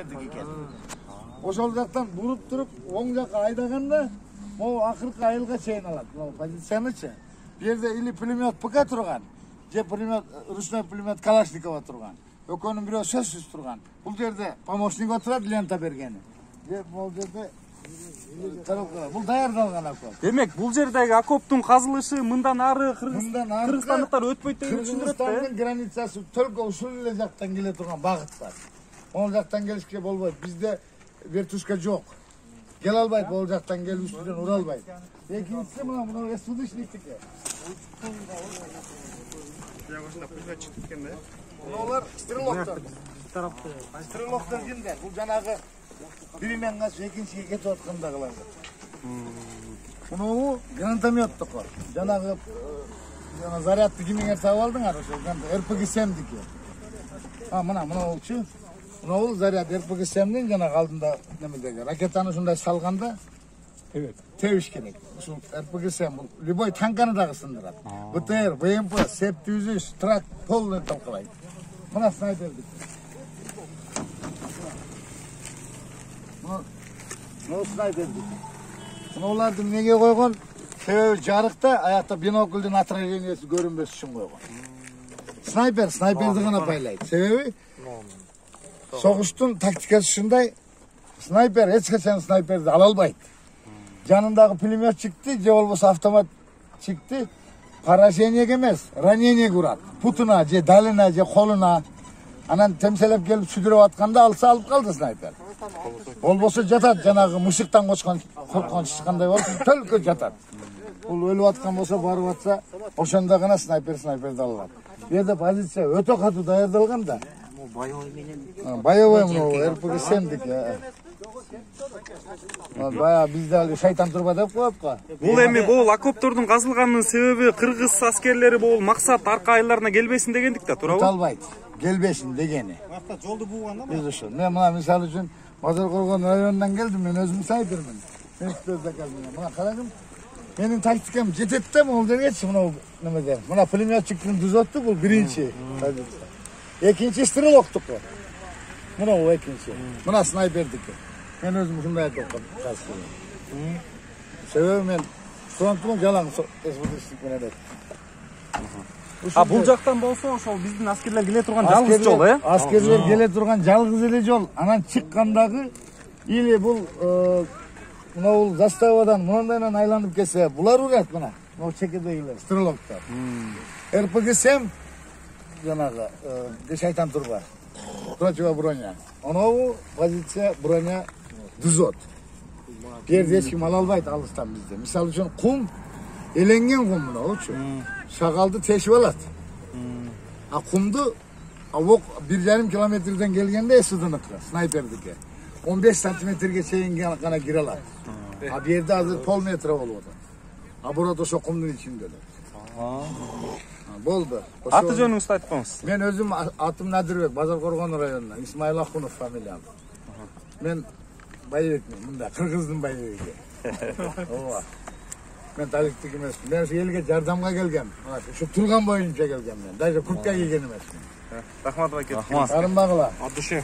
Септердик экен. Ошол жактан буруп туруп, оң жакка айдаганда, могу акыркы айылга чейин алат. Могу позициянычы. Бу жерде или пулемет ПК турган, же пулемет ручной пулемет Калашникова турган. Экөөнүн бирөө сөзсүз турган. Бул жерде помощник отурат, лента бергени. Же бул жерде бул даярдалган окоп. Демек, бул жердеги окоптун казылышы мындан ары Кыргызстандыктар өтпөйт деп түшүндүрөт да. Кыргызстандын границасы только ушул эле жактан келе турган багыт бар. Ол жактан келишке болбойт. Бизде вертушка жок. Келе албайт, ол жактан келип үстүнөн ура албайт. Экинчиси мына СУДшниктики. Ягошта пулемет чыккан да. Булар стрелоктор. Стрелоктор кимдер? Бул жанагы биримен качып экинчиге кетип аткандагылар. Мунуу гранатометтуку. Жанагы зарядты кимиңер таап алдыңар ошо РПГ-7дики. Мына болчу. Мына заряд РПГ-7дин жанагы алдында немедеги ракетаны ушундай салганда тебиш керек. Ушул РПГ-7 бул любой танканы дагы сындырат. БТР, БМП, СЕП-103, трак полный талкалайт. Мына снайпердик. Мына снайпердик. Мунуларды эмнеге койгон? Себеби жарыкта аякта биноклдун отражениясы көрүнбөс үчүн койгон. Снайперди гана байлайт. Себеби согуштун тактикасы ушундай. Снайпер эч качан снайперди ала албайт. Жанындагы пулемет чыкты, же болбосо автомат чыкты, поражениеге эмес, ранениеге урат. Путуна же далына же колуна. Анан темселеп келип сүдүрүп атканда алса алып калды снайпер. Болбосо жатат, жанагы мышыктан корккон чычкандай болуп, төлкө жатат. Бул өлүп аткан болсо, барып атса, ошондо гана снайперди алат. Бу жерде позиция өтө катуу даярдалган да. Боевой менен. Боевой РПГ-7дики. Бая бизде ал шайтан турба деп коет го. Бул эми бул окоптордун казылганынын себеби кыргыз аскерлери бул максат арка айылдарына келбесин дегендик да, туурабы? Албайт. Келбесин дегени. Акта жолду бууган да. Биз ошо. Мен мына мисалы үчүн Базар Коргон районунан келдим, мен өзүм снайпермин. Мен өздө келдим. Мына карагым. Менин тактикам жетет да могул жергечи мына немеде. Мына пулеметчиктин дузотту бул биринчи позиция. Экинчи стрелоктуку. Мына бул экинчи. Мына снайпердики. Мен өзүм ушундай айтып калдым. Себеби мен фронтумун жалаң СВДшник менен эт. Бул жактан болсо ошол биздин аскерлер келе турган жалгыз жол, э? Аскерлер келе турган жалгыз эле жол. Анан чыккандагы или бул мына бул заставадан мындайдан айланып келсе, булар урат мына. Могу чекедегилер, стрелоктор. РПГ-7 жанагы шайтан турба. Противо броня. Онобу позиция броня дузот. Жерде эч ким ала албайт алыстан бизде. Мисалы үчүн кум эленген кум мынабычы. Шагалды тешип алат. Кумду оқ 1,5 километрден келгенде СУДныкы, снайпердики. 15 сантиметрге чейин гана кире алат. Бу жерде азыр полметр болуп атат. Бурат ошо кумдун ичинде эле. Болду. Аты жөнүңүздү айтып коюңуз. Мен өзүм атым Надирбек, Базар Коргон районунан, Исмаил Акунов фамилиям. Мен байбекмин, мында кыргыздын байбеги. Ооба. Мен таликтик эмесмин. Мен ошо элге жардамга келгем. Ушу турган боюнча келгем мен. Даже куртка кийген эмесмин. Рахмат баке. Арынбагыла. От души.